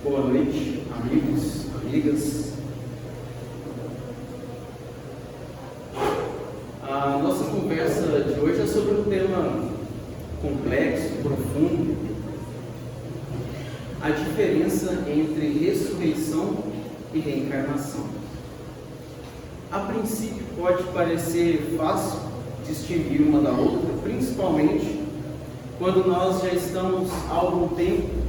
Boa noite, amigos, amigas. A nossa conversa de hoje é sobre um tema complexo, profundo: a diferença entre ressurreição e reencarnação. A princípio pode parecer fácil distinguir uma da outra, principalmente quando nós já estamos há algum tempo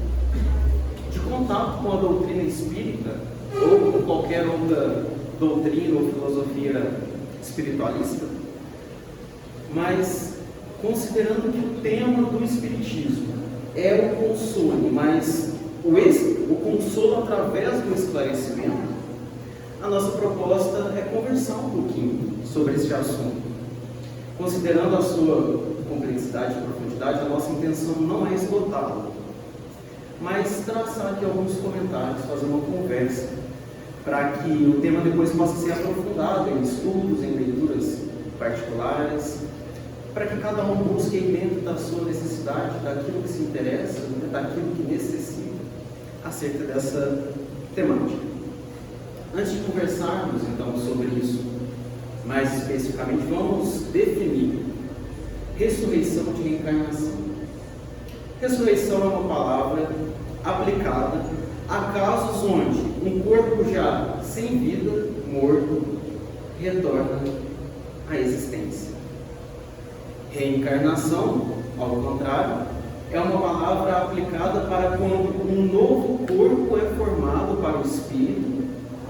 de contato com a doutrina espírita ou com qualquer outra doutrina ou filosofia espiritualista. Mas, considerando que o tema do espiritismo é o consolo, mas o consolo através do esclarecimento, a nossa proposta é conversar um pouquinho sobre este assunto. Considerando a sua complexidade e profundidade, a nossa intenção não é esgotá-lo, mas traçar aqui alguns comentários, fazer uma conversa, para que o tema depois possa ser aprofundado em estudos, em leituras particulares, para que cada um busque dentro da sua necessidade, daquilo que se interessa, daquilo que necessita, acerca dessa temática. Antes de conversarmos então sobre isso, mais especificamente, vamos definir ressurreição de reencarnação. Ressurreição é uma palavra aplicada a casos onde um corpo já sem vida, morto, retorna à existência. Reencarnação, ao contrário, é uma palavra aplicada para quando um novo corpo é formado para o espírito,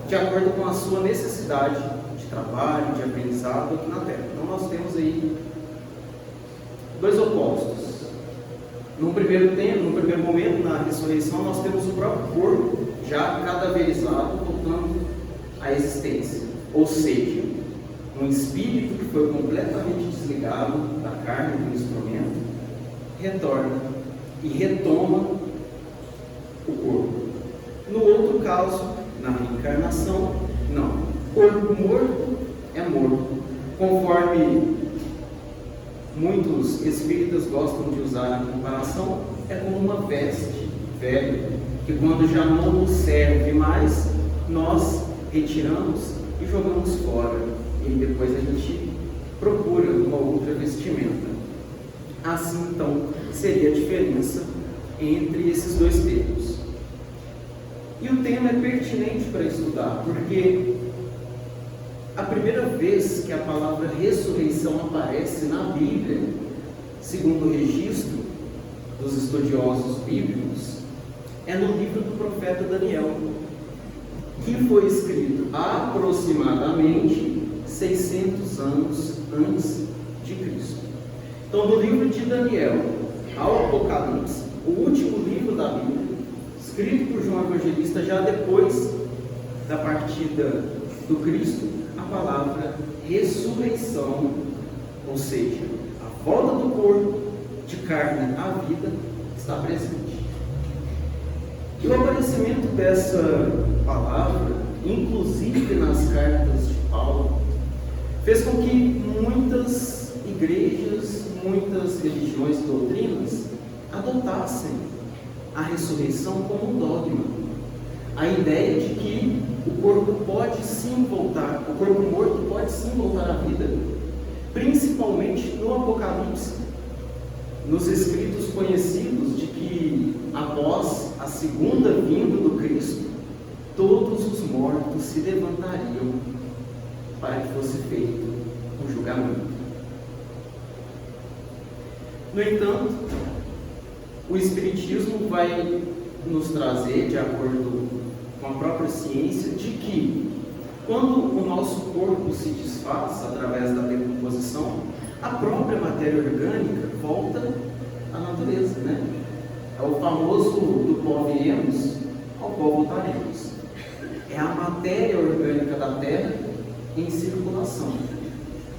de acordo com a sua necessidade de trabalho, de aprendizado aqui na Terra. Então nós temos aí dois opostos. No primeiro momento, na ressurreição, nós temos o próprio corpo já cadaverizado, voltando à existência. Ou seja, um espírito que foi completamente desligado da carne, do instrumento, retorna e retoma o corpo. No outro caso, na reencarnação, não. Corpo morto é morto, conforme muitos espíritas gostam de usar a comparação, é como uma veste velha, que quando já não nos serve mais, nós retiramos e jogamos fora, e depois a gente procura uma outra vestimenta. Assim, então, seria a diferença entre esses dois termos. E o tema é pertinente para estudar, porque a primeira vez que a palavra ressurreição aparece na Bíblia, segundo o registro dos estudiosos bíblicos, é no livro do profeta Daniel, que foi escrito aproximadamente 600 anos antes de Cristo. Então, do livro de Daniel ao Apocalipse, o último livro da Bíblia, escrito por João Evangelista já depois da partida do Cristo, a palavra ressurreição, ou seja, a volta do corpo de carne à vida, está presente. E o aparecimento dessa palavra, inclusive nas cartas de Paulo, fez com que muitas igrejas, muitas religiões e doutrinas adotassem a ressurreição como um dogma. A ideia de que o corpo pode sim voltar, o corpo morto pode sim voltar à vida, principalmente no Apocalipse, nos escritos conhecidos de que após a segunda vinda do Cristo, todos os mortos se levantariam para que fosse feito o julgamento. No entanto, o Espiritismo vai nos trazer, de acordo com a própria ciência, de que quando o nosso corpo se desfaz através da decomposição, a própria matéria orgânica volta à natureza, né? É o famoso do pó viemos, ao pó voltaremos. É a matéria orgânica da Terra em circulação.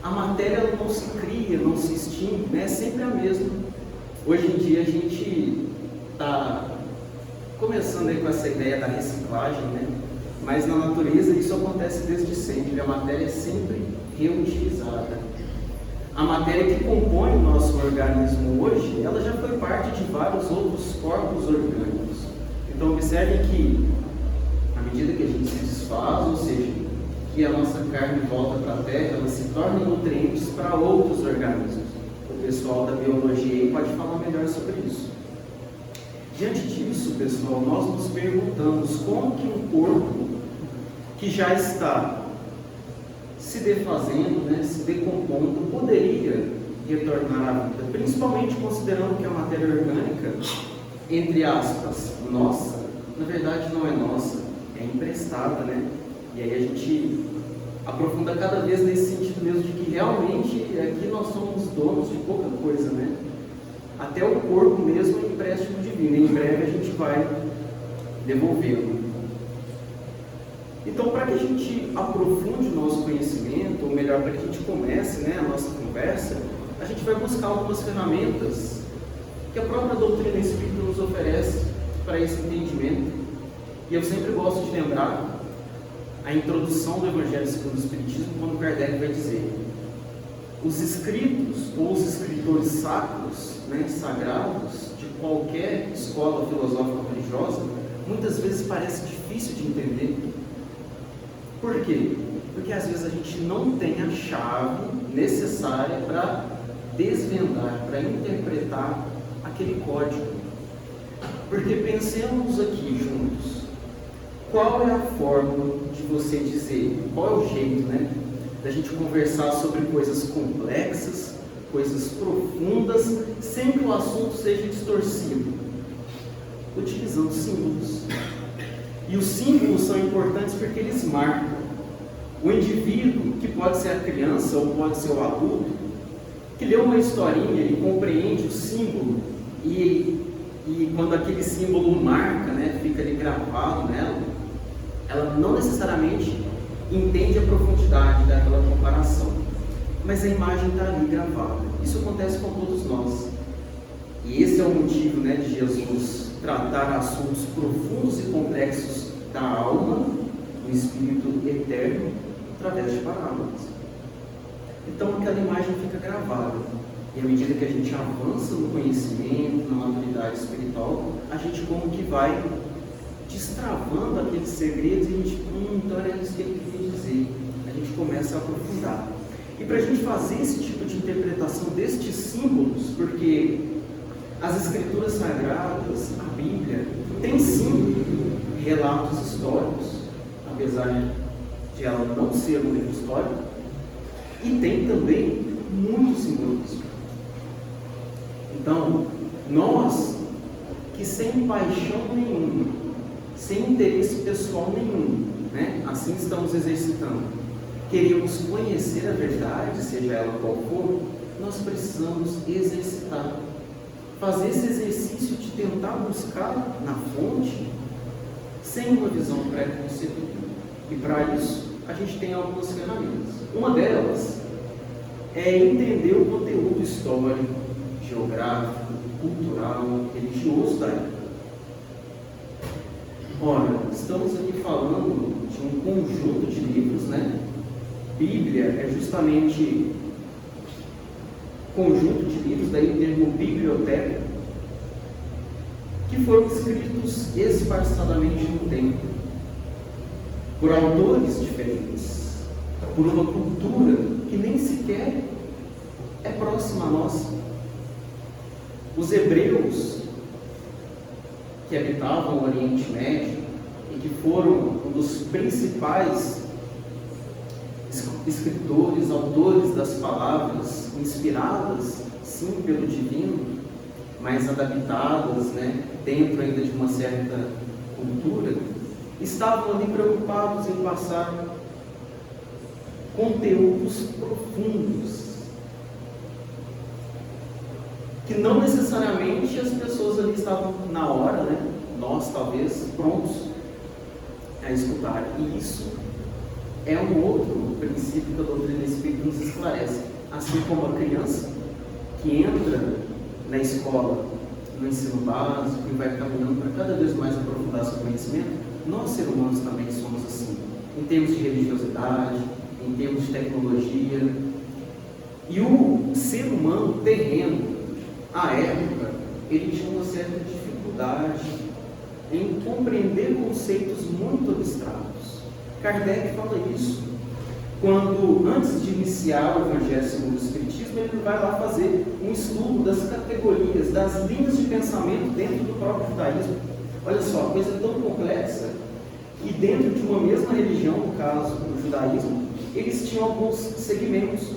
A matéria não se cria, não se extingue, né? É sempre a mesma. Hoje em dia a gente está começando aí com essa ideia da reciclagem, né? Mas na natureza isso acontece desde sempre, a matéria é sempre reutilizada. A matéria que compõe o nosso organismo hoje, ela já foi parte de vários outros corpos orgânicos. Então observe que, à medida que a gente se desfaz, ou seja, que a nossa carne volta para a terra, ela se torna nutrientes para outros organismos. O pessoal da biologia aí pode falar melhor sobre isso. Diante disso, pessoal, nós nos perguntamos como que um corpo que já está se defazendo, né, se decompondo, poderia retornar à vida, principalmente considerando que a matéria orgânica, entre aspas, nossa, na verdade não é nossa, é emprestada, né? E aí a gente aprofunda cada vez nesse sentido mesmo de que realmente aqui nós somos donos de pouca coisa, né? Até o corpo mesmo é empréstimo divino, em breve a gente vai devolvê-lo. Então, para que a gente aprofunde o nosso conhecimento, ou melhor, para que a gente comece, né, a nossa conversa, a gente vai buscar algumas ferramentas que a própria doutrina espírita nos oferece para esse entendimento. E eu sempre gosto de lembrar a introdução do Evangelho segundo o Espiritismo, quando Kardec vai dizer: os escritos ou os escritores sacros, né, sagrados, de qualquer escola filosófica ou religiosa, muitas vezes parece difícil de entender. Por quê? Porque às vezes a gente não tem a chave necessária para desvendar, para interpretar aquele código. Porque pensemos aqui juntos, qual é a forma de você dizer, qual é o jeito, né, da gente conversar sobre coisas complexas, coisas profundas, sem que o assunto seja distorcido? Utilizando símbolos. E os símbolos são importantes porque eles marcam. O indivíduo, que pode ser a criança ou pode ser o adulto, que lê uma historinha e compreende o símbolo, e quando aquele símbolo marca, né, fica ali gravado nela, ela não necessariamente entende a profundidade daquela comparação, mas a imagem está ali gravada. Isso acontece com todos nós. E esse é o motivo, né, de Jesus tratar assuntos profundos e complexos da alma, do espírito eterno, através de parábolas. Então aquela imagem fica gravada. E à medida que a gente avança no conhecimento, na maturidade espiritual, a gente como que vai destravando aqueles segredos e a gente, então era isso que ele queria dizer. A gente começa a aprofundar. E para a gente fazer esse tipo de interpretação destes símbolos, porque as escrituras sagradas, a Bíblia, tem sim relatos históricos, apesar de ela não ser um livro histórico, e tem também muito simbolismo. Então, nós que sem paixão nenhuma, sem interesse pessoal nenhum, né, assim estamos exercitando, queremos conhecer a verdade, seja ela qual for, nós precisamos exercitar. Fazer esse exercício de tentar buscar na fonte sem uma visão pré-concebida. E para isso, a gente tem algumas ferramentas. Uma delas é entender o conteúdo histórico, geográfico, cultural, religioso da época. Ora, estamos aqui falando de um conjunto de livros, né? Bíblia é justamente conjunto de livros, daí o termo biblioteca, que foram escritos espaçadamente no tempo, por autores diferentes, por uma cultura que nem sequer é próxima a nós. Os hebreus, que habitavam o Oriente Médio e que foram um dos principais escritores, autores das palavras, inspiradas, sim, pelo divino, mas adaptadas, né, dentro ainda de uma certa cultura, estavam ali preocupados em passar conteúdos profundos, que não necessariamente as pessoas ali estavam na hora, né, nós talvez, prontos a escutar. E isso é um outro princípio que a doutrina espírita nos esclarece. Assim como a criança que entra na escola, no ensino básico e vai caminhando para cada vez mais aprofundar seu conhecimento, nós, seres humanos, também somos assim, em termos de religiosidade, em termos de tecnologia. E o ser humano terreno, à época, ele tinha uma certa dificuldade em compreender conceitos muito abstratos. Kardec fala isso quando, antes de iniciar o Evangelho segundo o Espiritismo, ele vai lá fazer um estudo das categorias, das linhas de pensamento dentro do próprio judaísmo. Olha só, coisa tão complexa que dentro de uma mesma religião, no caso do judaísmo, eles tinham alguns segmentos,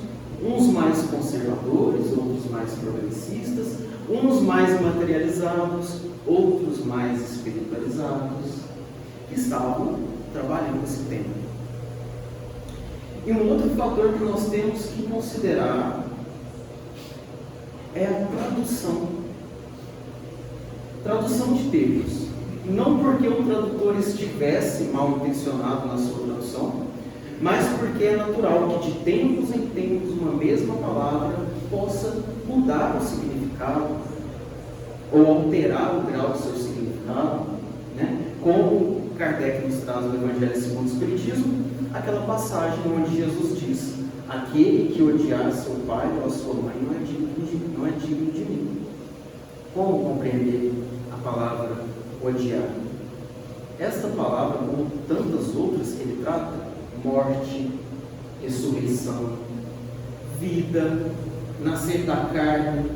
uns mais conservadores, outros mais progressistas, uns mais materializados, outros mais espiritualizados, que estavam trabalhando esse tema. E um outro fator que nós temos que considerar é a tradução. Tradução de textos. Não porque o tradutor estivesse mal intencionado na sua tradução, mas porque é natural que de tempos em tempos uma mesma palavra possa mudar o significado ou alterar o grau do seu significado, né? Como Kardec nos traz no Evangelho segundo o Espiritismo, aquela passagem onde Jesus diz: aquele que odiar seu pai ou a sua mãe não é digno de mim. Como compreender a palavra odiar? Esta palavra, como tantas outras que ele trata, morte, ressurreição, vida, nascer da carne,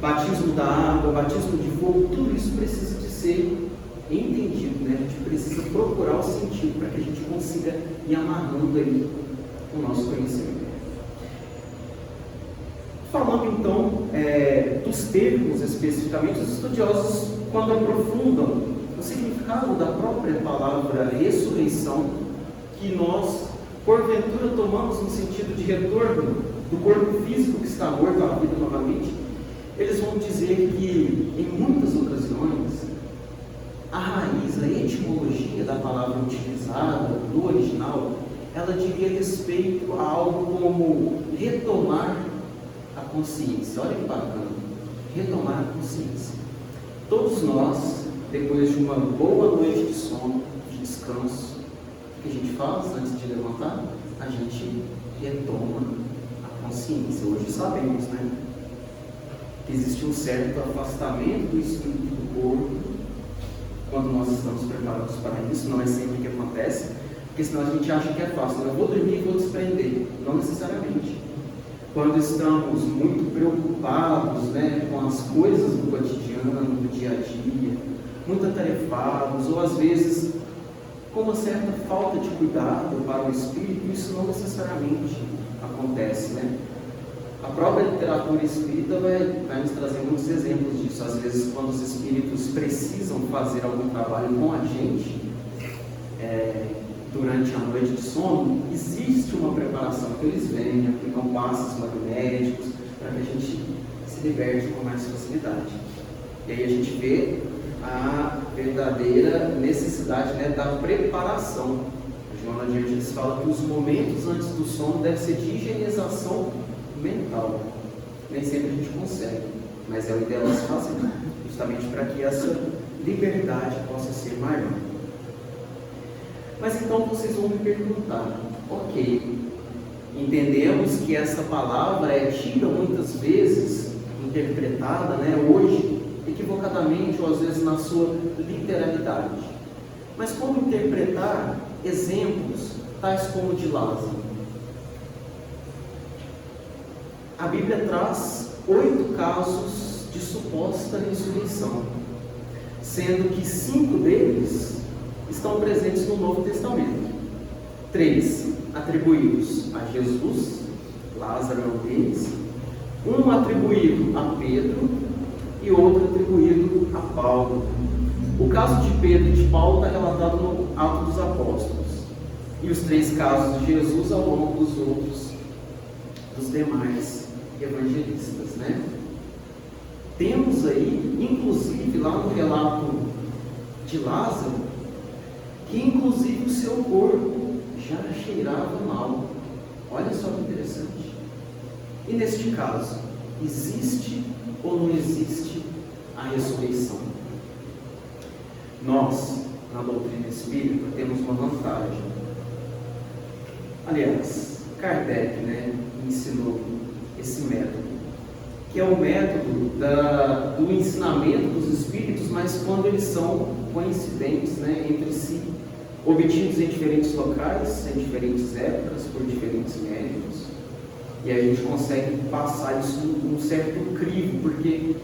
batismo da água, batismo de fogo, tudo isso precisa de ser entendido, né? A gente precisa procurar o sentido para que a gente consiga ir amarrando aí o nosso conhecimento. Falando então dos termos especificamente, os estudiosos, quando aprofundam o significado da própria palavra ressurreição, que nós, porventura, tomamos no sentido de retorno do corpo físico que está morto à vida novamente, eles vão dizer que, em muitas ocasiões, a raiz, a etimologia da palavra utilizada no original, ela diria respeito a algo como retomar a consciência. Olha que bacana, retomar a consciência. Todos nós, depois de uma boa noite de sono, de descanso, o que a gente faz antes de levantar? A gente retoma a consciência. Hoje sabemos, né, que existe um certo afastamento do espírito do corpo quando nós estamos preparados para isso. Não é sempre que acontece, porque senão a gente acha que é fácil. Eu vou dormir e vou desprender. Não necessariamente. Quando estamos muito preocupados, né, com as coisas do cotidiano, do dia a dia, muito atarefados, ou às vezes com uma certa falta de cuidado para o espírito, isso não necessariamente acontece, né? A própria literatura espírita vai nos trazer muitos exemplos disso. Às vezes, quando os espíritos precisam fazer algum trabalho com a gente, durante a noite de sono, existe uma preparação que eles vêm, aplicam passos magnéticos, para que a gente se liberte com mais facilidade. E aí a gente vê a verdadeira necessidade, né, da preparação. A Joana Diante eles falam que os momentos antes do sono devem ser de higienização mental. Nem sempre a gente consegue, mas é o ideal a se fazer, justamente para que essa liberdade possa ser maior. Mas então vocês vão me perguntar: ok, entendemos que essa palavra é tida muitas vezes, interpretada, né, hoje, equivocadamente ou às vezes na sua literalidade. Mas como interpretar exemplos tais como o de Lázaro? A Bíblia traz 8 casos de suposta ressurreição, sendo que 5 deles estão presentes no Novo Testamento. 3 atribuídos a Jesus, Lázaro é um deles, um atribuído a Pedro e outro atribuído a Paulo. O caso de Pedro e de Paulo está relatado no Atos dos Apóstolos, e os 3 casos de Jesus ao longo dos demais evangelistas, né? Temos aí, inclusive lá no relato de Lázaro, que inclusive o seu corpo já cheirava mal. Olha só que interessante. E neste caso, existe ou não existe a ressurreição? Nós, na doutrina espírita, temos uma vantagem. Aliás, Kardec, né, ensinou esse método, que é o método do ensinamento dos espíritos, mas quando eles são coincidentes, né, entre si, obtidos em diferentes locais, em diferentes épocas, por diferentes médiuns. E a gente consegue passar isso num certo crivo, porque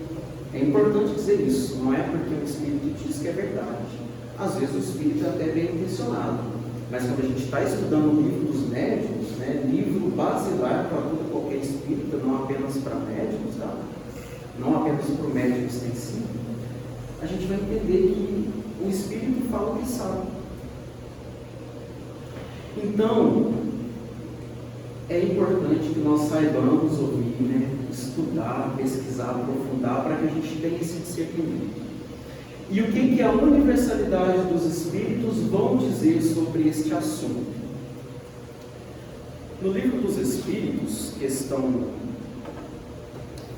é importante dizer isso, não é porque o Espírito diz que é verdade. Às vezes o Espírito é até bem intencionado, mas quando a gente está estudando o livro dos médiuns, né, livro basilar para todo qualquer espírita, não apenas para médiuns, tá? Não apenas para o médium extensivo, a gente vai entender que o Espírito fala o que sabe. Então, é importante que nós saibamos ouvir, né, estudar, pesquisar, aprofundar, para que a gente tenha esse discernimento. E o que a universalidade dos Espíritos vão dizer sobre este assunto? No Livro dos Espíritos, questão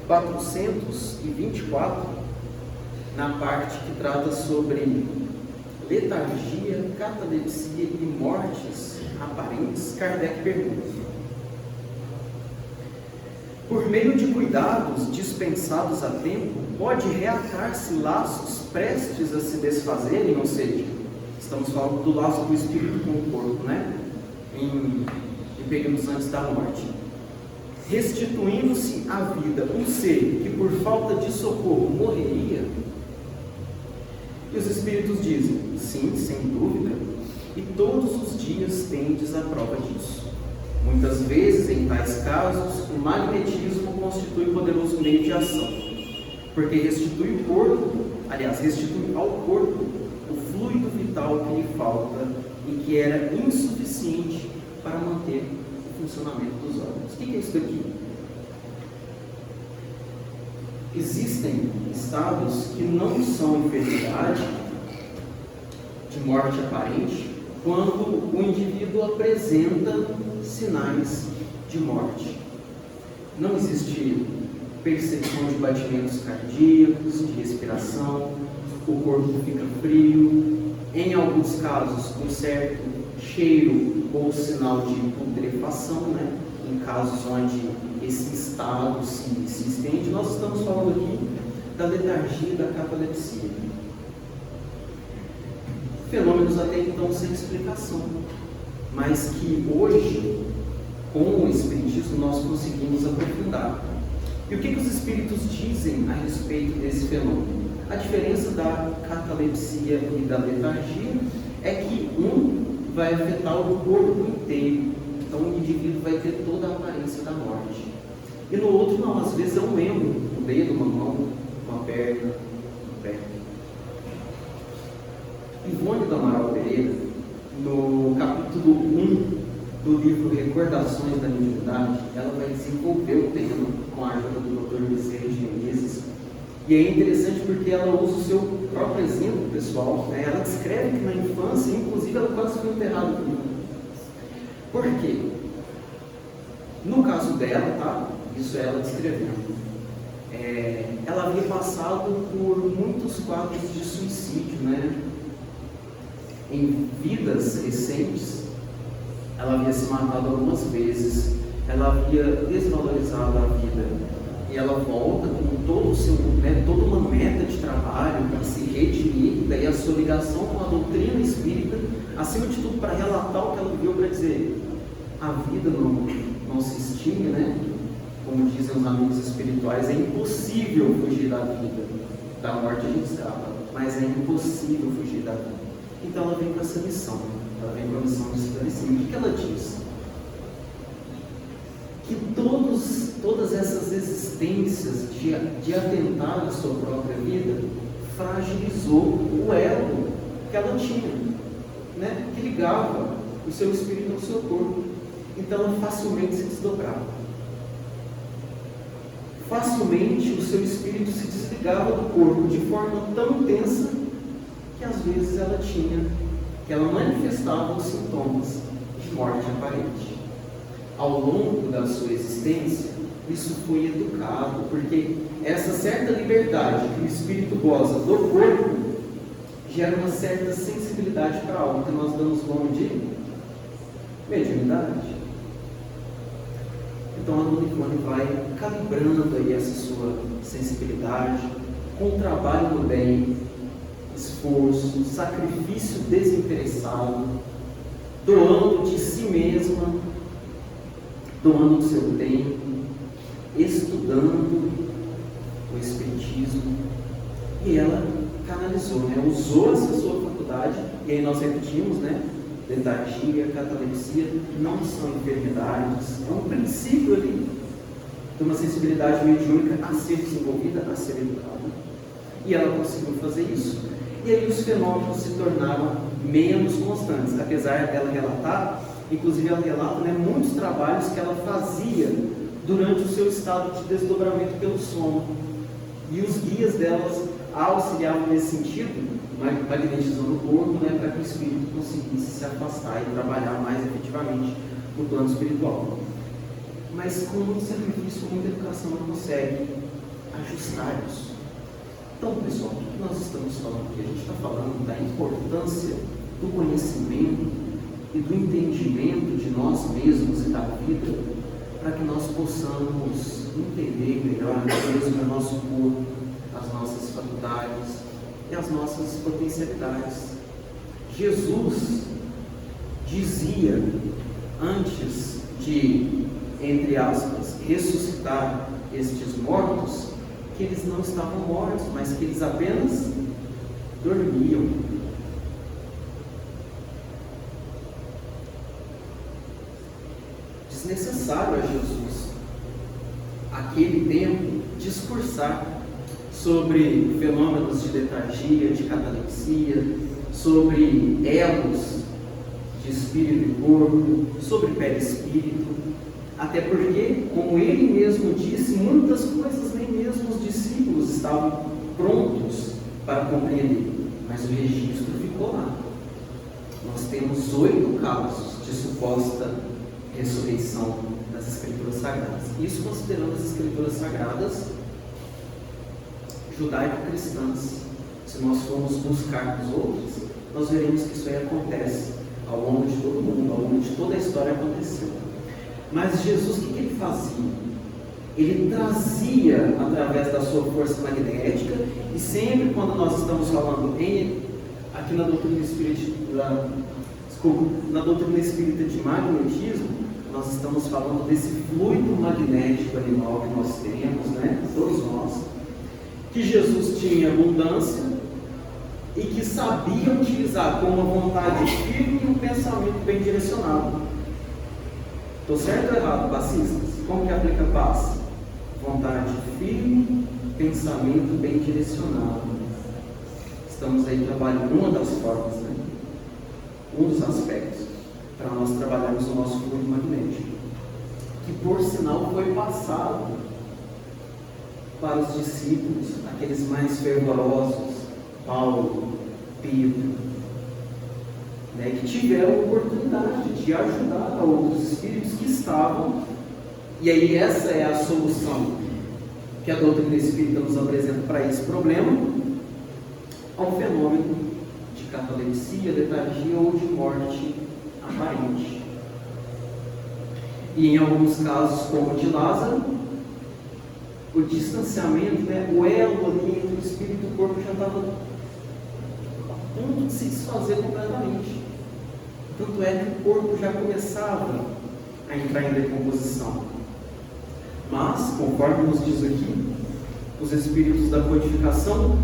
424, na parte que trata sobre letargia, catalepsia e mortes aparentes, Kardec pergunta: por meio de cuidados dispensados a tempo, pode reatar-se laços prestes a se desfazerem? Ou seja, estamos falando do laço do espírito com o corpo, né? Em períodos antes da morte. Restituindo-se à vida um ser que por falta de socorro morreria? E os espíritos dizem: sim, sem dúvida, e todos os dias tendes a prova disso. Muitas vezes, em tais casos, o magnetismo constitui poderoso meio de ação, porque restitui ao corpo o fluido vital que lhe falta e que era insuficiente para manter o funcionamento dos órgãos. O que é isso daqui? Existem estados que não são enfermidade, de morte aparente, quando o indivíduo apresenta sinais de morte. Não existe percepção de batimentos cardíacos, de respiração, o corpo fica frio, em alguns casos um certo cheiro ou sinal de putrefação, né? Em casos onde esse estado se estende. Nós estamos falando aqui da letargia, da catalepsia. Fenômenos até então sem explicação, mas que hoje, com o Espiritismo, nós conseguimos aprofundar. E o que os Espíritos dizem a respeito desse fenômeno? A diferença da catalepsia e da letargia é que um vai afetar o corpo inteiro, então o indivíduo vai ter toda a aparência da morte. E no outro não, às vezes é um membro, um dedo, uma mão, uma perna, um pé. Ivone do Amaral Pereira, no capítulo 1 do livro Recordações da Mediunidade, ela vai desenvolver o tema com a ajuda do Dr. Bezerra de Menezes. E é interessante porque ela usa o seu próprio exemplo pessoal, né? Ela descreve que na infância, inclusive, ela quase foi enterrada por mim. Por quê? No caso dela, tá? Isso é ela descrevendo. Ela havia passado por muitos quadros de suicídio, né? Em vidas recentes, ela havia se matado algumas vezes, ela havia desvalorizado a vida, e ela volta com todo o seu, né, toda uma meta de trabalho para se redimir, daí a sua ligação com a doutrina espírita, acima de tudo para relatar o que ela viveu, para dizer: a vida não se extingue, né? Como dizem os amigos espirituais, é impossível fugir da vida. Da morte a gente escapa, mas é impossível fugir da vida. Então ela vem com essa missão, ela vem com a missão de esclarecimento. O que ela diz? Que todas essas existências de atentar à sua própria vida fragilizou o elo que ela tinha, né? Que ligava o seu espírito ao seu corpo. Então ela facilmente se desdobrava. Facilmente o seu espírito se desligava do corpo de forma tão intensa que às vezes ela manifestava os sintomas de morte aparente. Ao longo da sua existência, isso foi educado, porque essa certa liberdade que o espírito goza do corpo gera uma certa sensibilidade para algo que nós damos o nome de mediunidade. Então a Dona Ivone vai calibrando aí essa sua sensibilidade, com o trabalho do bem, esforço, sacrifício desinteressado, doando de si mesma, doando do seu tempo, estudando o Espiritismo, e ela canalizou, usou essa sua faculdade, e aí nós repetimos, letargia, catalepsia, não são enfermidades, é um princípio ali de uma sensibilidade mediúnica a ser desenvolvida, a ser educada. E ela conseguiu fazer isso. E aí os fenômenos se tornaram menos constantes, apesar dela relatar, inclusive ela relata muitos trabalhos que ela fazia durante o seu estado de desdobramento pelo sono. E os guias delas auxiliavam nesse sentido, magnetizando o corpo, para que o espírito conseguisse se afastar e trabalhar mais efetivamente no plano espiritual. Mas com muito sacrifício, com muita educação, ela consegue ajustar isso. Então, pessoal, o que nós estamos falando aqui? A gente está falando da importância do conhecimento e do entendimento de nós mesmos e da vida, para que nós possamos entender melhor mesmo o nosso corpo, as nossas faculdades e as nossas potencialidades. Jesus dizia, antes de, entre aspas, ressuscitar estes mortos, que eles não estavam mortos, mas que eles apenas dormiam. Desnecessário a Jesus, aquele tempo, discursar sobre fenômenos de letargia, de catalepsia, sobre elos de espírito e corpo, sobre perispírito, até porque, como ele mesmo disse, muitas coisas nem mesmo os discípulos estavam prontos para compreender, mas o registro ficou lá. Nós temos 8 casos de suposta ressurreição das Escrituras Sagradas. Isso considerando as Escrituras Sagradas judaico-cristãs. Se nós formos buscar nos outros, nós veremos que isso aí acontece ao longo de todo mundo, ao longo de toda a história aconteceu. Mas Jesus, o que ele fazia? Ele trazia, através da sua força magnética, e sempre quando nós estamos falando aqui na doutrina espírita de magnetismo, nós estamos falando desse fluido magnético animal que nós temos, todos nós, que Jesus tinha abundância e que sabia utilizar com uma vontade firme e um pensamento bem direcionado. Estou certo ou errado, passistas? Como que aplica paz? Vontade firme, pensamento bem direcionado. Estamos aí trabalhando uma das formas, um dos aspectos, para nós trabalharmos o nosso fluido magnético, que por sinal foi passado para os discípulos, aqueles mais fervorosos, Paulo, Pedro, que tiveram a oportunidade de ajudar a outros espíritos que estavam, e aí essa é a solução que a doutrina espírita nos apresenta para esse problema, ao fenômeno de catalepsia, letargia ou de morte aparente. E em alguns casos, como o de Lázaro, o distanciamento, o elo ali entre o espírito e o corpo já estava a ponto de se desfazer completamente. Tanto é que o corpo já começava a entrar em decomposição. Mas, conforme nos diz aqui, os espíritos da codificação,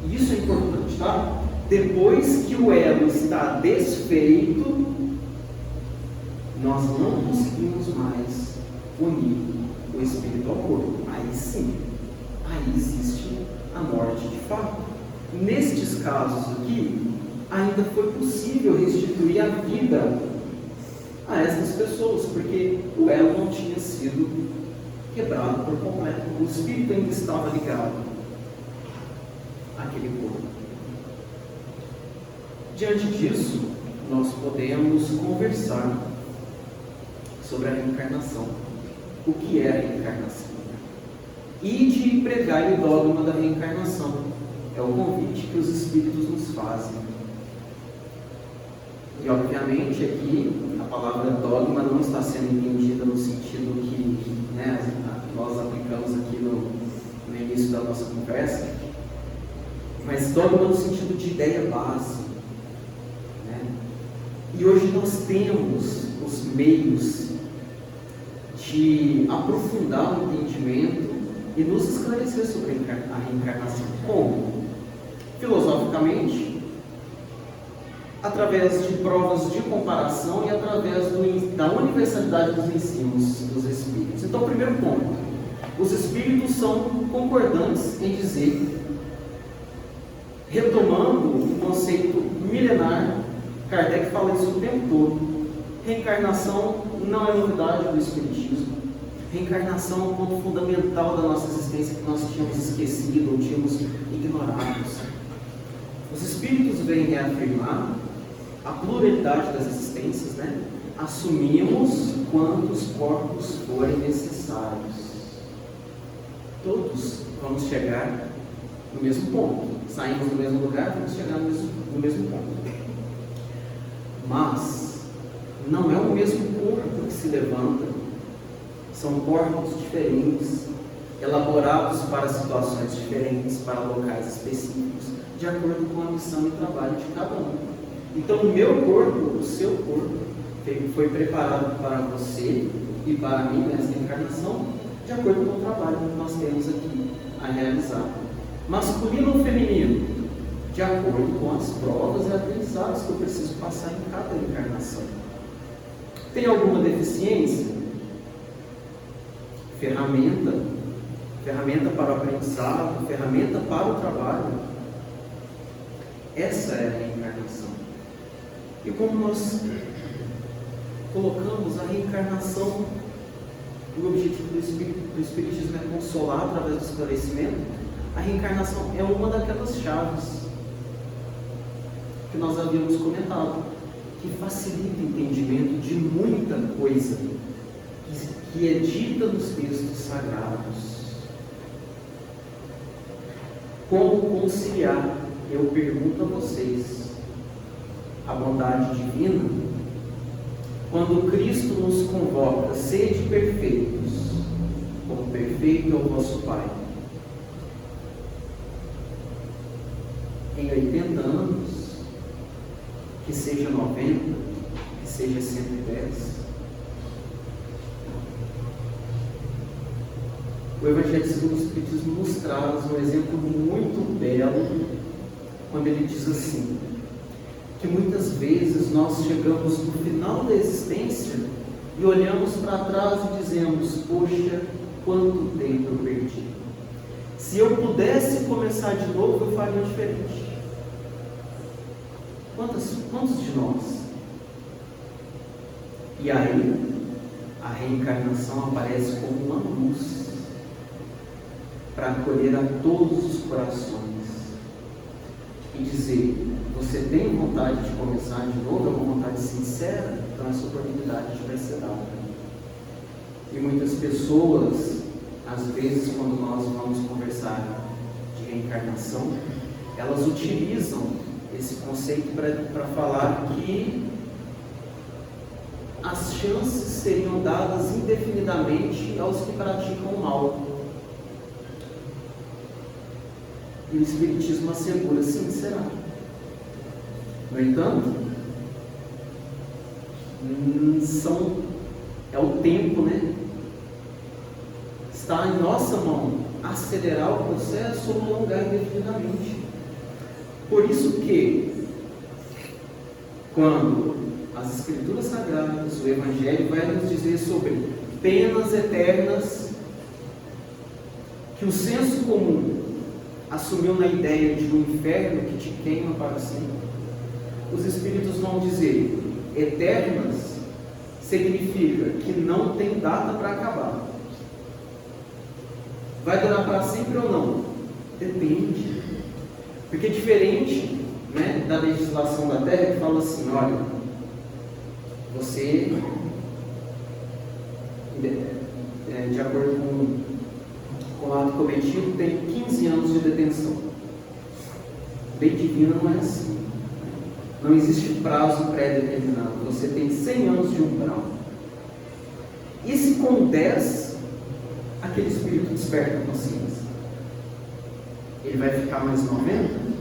e isso é importante, tá? Depois que o elo está desfeito, nós não conseguimos mais unir o espírito ao corpo. Aí sim, aí existe a morte de fato. Nestes casos aqui, ainda foi possível restituir a vida a essas pessoas, porque o elo não tinha sido quebrado por completo. O espírito ainda estava ligado àquele corpo. Diante disso, nós podemos conversar sobre a reencarnação. O que é a reencarnação? E de pregar o dogma da reencarnação. É o convite que os espíritos nos fazem. E obviamente aqui a palavra dogma não está sendo entendida no sentido que nós aplicamos aqui no início da nossa conversa, mas dogma no sentido de ideia base, né? E hoje nós temos os meios de aprofundar o entendimento e nos esclarecer sobre a reencarnação. Como? Filosoficamente, através de provas de comparação e através da universalidade dos ensinos dos Espíritos. Então, primeiro ponto, os Espíritos são concordantes em dizer, retomando um conceito milenar, Kardec fala isso o tempo todo, reencarnação não é novidade do Espiritismo. Reencarnação é um ponto fundamental da nossa existência que nós tínhamos esquecido ou tínhamos ignorado. Os Espíritos vêm reafirmar a pluralidade das existências, né? Assumimos quantos corpos forem necessários. Todos vamos chegar no mesmo ponto. Saímos do mesmo lugar, vamos chegar no mesmo ponto. Mas não é o mesmo corpo que se levanta. São corpos diferentes, elaborados para situações diferentes, para locais específicos, de acordo com a missão e trabalho de cada um. Então, o meu corpo, o seu corpo, foi preparado para você e para mim nessa encarnação, de acordo com o trabalho que nós temos aqui a realizar. Masculino ou feminino? De acordo com as provas e aprendizados que eu preciso passar em cada encarnação. Tem alguma deficiência? Ferramenta para o aprendizado, ferramenta para o trabalho. Essa é a reencarnação. E como nós colocamos a reencarnação, o objetivo do Espiritismo é consolar através do esclarecimento. A reencarnação é uma daquelas chaves que nós havíamos comentado, que facilita o entendimento de muita coisa que é dita nos textos sagrados. Como conciliar? Eu pergunto a vocês, a bondade divina, quando Cristo nos convoca, sede perfeitos, como perfeito é o vosso Pai. Em 80 anos, que seja 90, que seja 110. O Evangelho segundo o Espiritismo nos traz um exemplo muito belo, quando ele diz assim, que muitas vezes nós chegamos no final da existência e olhamos para trás e dizemos, poxa, quanto tempo eu perdi. Se eu pudesse começar de novo, eu faria diferente. Quantos de nós? E aí, a reencarnação aparece como uma luz para acolher a todos os corações e dizer, você tem vontade de começar de novo, é uma vontade sincera, então essa oportunidade vai ser dada. E muitas pessoas, às vezes, quando nós vamos conversar de reencarnação, elas utilizam esse conceito para falar que as chances seriam dadas indefinidamente aos que praticam o mal. E o Espiritismo assegura, sim, será. No entanto, é o tempo, né? Está em nossa mão acelerar o processo ou alongar indefinidamente. Por isso que, quando as Escrituras Sagradas, o Evangelho vai nos dizer sobre penas eternas, que o senso comum assumiu na ideia de um inferno que te queima para sempre, os Espíritos vão dizer, eternas significa que não tem data para acabar. Vai durar para sempre ou não? Depende. Porque é diferente, né, da legislação da Terra, que fala assim, olha, você, de acordo com o ato cometido, tem 15 anos de detenção. Lei divina não é assim. Não existe prazo pré-determinado. Você tem 100 anos de umbral. E se com 10, aquele espírito desperta a consciência? Ele vai ficar mais 90?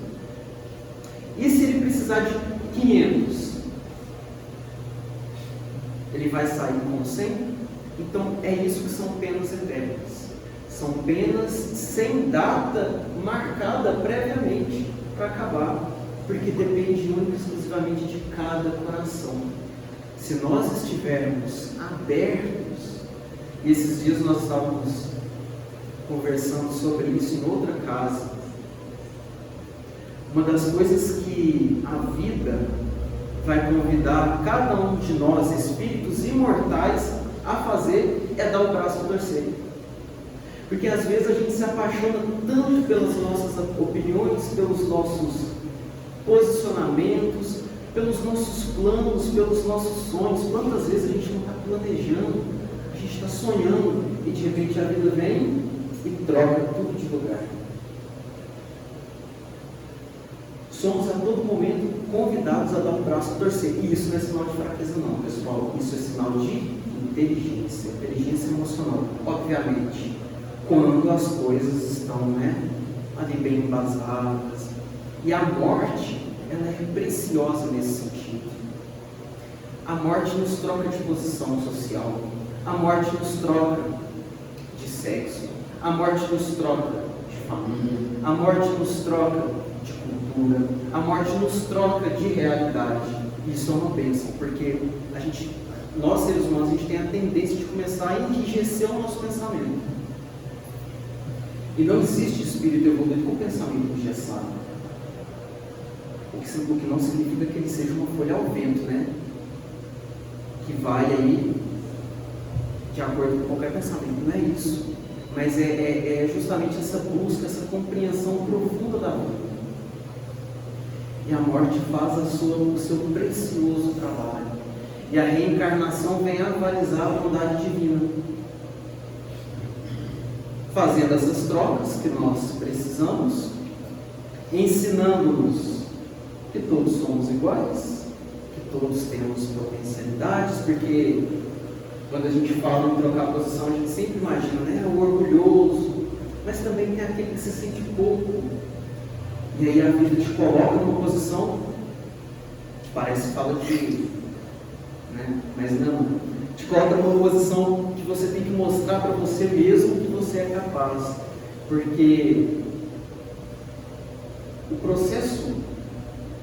precisar de 500, ele vai sair com 100? Então é isso que são penas eternas. São penas sem data marcada previamente para acabar, porque depende única e exclusivamente de cada coração. Se nós estivermos abertos, e esses dias nós estávamos conversando sobre isso em outra casa, uma das coisas que a vida vai convidar cada um de nós, espíritos imortais, a fazer é dar o braço a torcer. Porque às vezes a gente se apaixona tanto pelas nossas opiniões, pelos nossos posicionamentos, pelos nossos planos, pelos nossos sonhos. Quantas vezes a gente não está planejando, a gente está sonhando e de repente a vida vem e troca tudo de lugar. Somos a todo momento convidados a dar um braço a torcer. E isso não é sinal de fraqueza não, pessoal. Isso é sinal de inteligência emocional. Obviamente, quando as coisas estão ali bem embasadas. E a morte, ela é preciosa nesse sentido. A morte nos troca de posição social. A morte nos troca de sexo. A morte nos troca de família. A morte nos troca de cultura. A morte nos troca de realidade. Isso é uma bênção, porque nós seres humanos, a gente tem a tendência de começar a enrijecer o nosso pensamento. E não existe espírito evoluído com pensamento engessado. O que não significa que ele seja uma folha ao vento, que vai aí de acordo com qualquer pensamento. Não é isso. Mas é justamente essa busca, essa compreensão profunda da vida. E a morte faz o seu precioso trabalho. E a reencarnação vem avalizar a bondade divina, fazendo essas trocas que nós precisamos, ensinando-nos que todos somos iguais, que todos temos potencialidades, porque quando a gente fala em trocar posição, a gente sempre imagina, o orgulhoso, mas também tem aquele que se sente pouco, e aí a vida te coloca numa posição, parece que fala de, mas não, te coloca numa posição que você tem que mostrar para você mesmo que você é capaz, porque o processo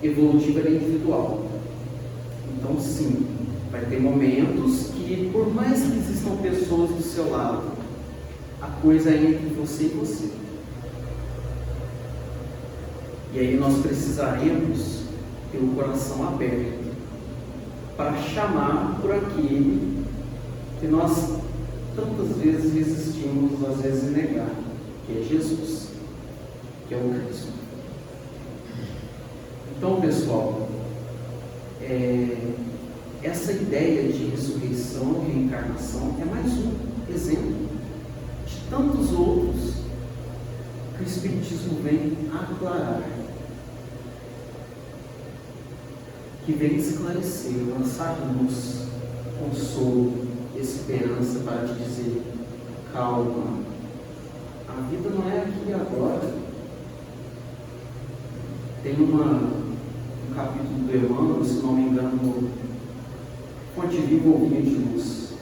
evolutivo é individual. Então sim, vai ter momentos que, por mais que existam pessoas do seu lado, a coisa é entre você e você. E aí nós precisaremos ter o coração aberto para chamar por aquele que nós tantas vezes resistimos, às vezes em negar, que é Jesus, que é o Cristo. Então, pessoal, essa ideia de ressurreição e reencarnação é mais um exemplo de tantos outros que o Espiritismo vem aclarar, que vem esclarecer, lançar luz, consolo, esperança para te dizer: calma, a vida não é aqui e agora. Tem um capítulo do Emmanuel, se não me engano, Fonte Viva ou Vinha de Luz,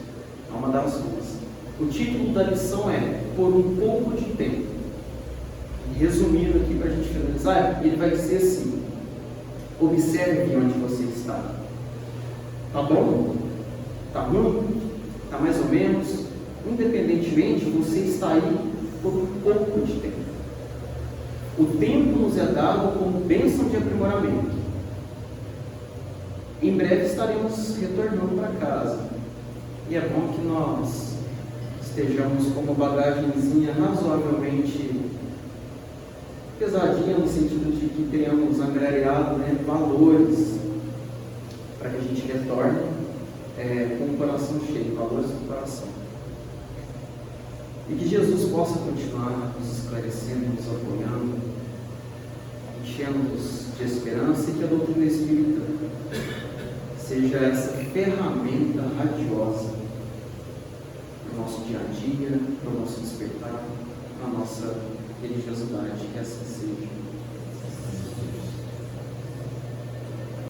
é uma das duas. O título da lição é Por um Pouco de Tempo. E resumindo aqui para a gente finalizar, ele vai dizer assim: observe onde você está. Tá bom? Tá ruim? Tá mais ou menos? Independentemente, você está aí por um pouco de tempo. O tempo nos é dado como bênção de aprimoramento. Em breve estaremos retornando para casa. E é bom que nós estejamos com uma bagagenzinha razoavelmente pesadinha, no sentido de que tenhamos angariado valores para que a gente retorne com o coração cheio, valores do coração. E que Jesus possa continuar nos esclarecendo, nos apoiando, enchendo-nos de esperança, e que a doutrina espírita seja essa ferramenta radiosa para o nosso dia a dia, para o nosso despertar, para a nossa religiosidade, que assim seja.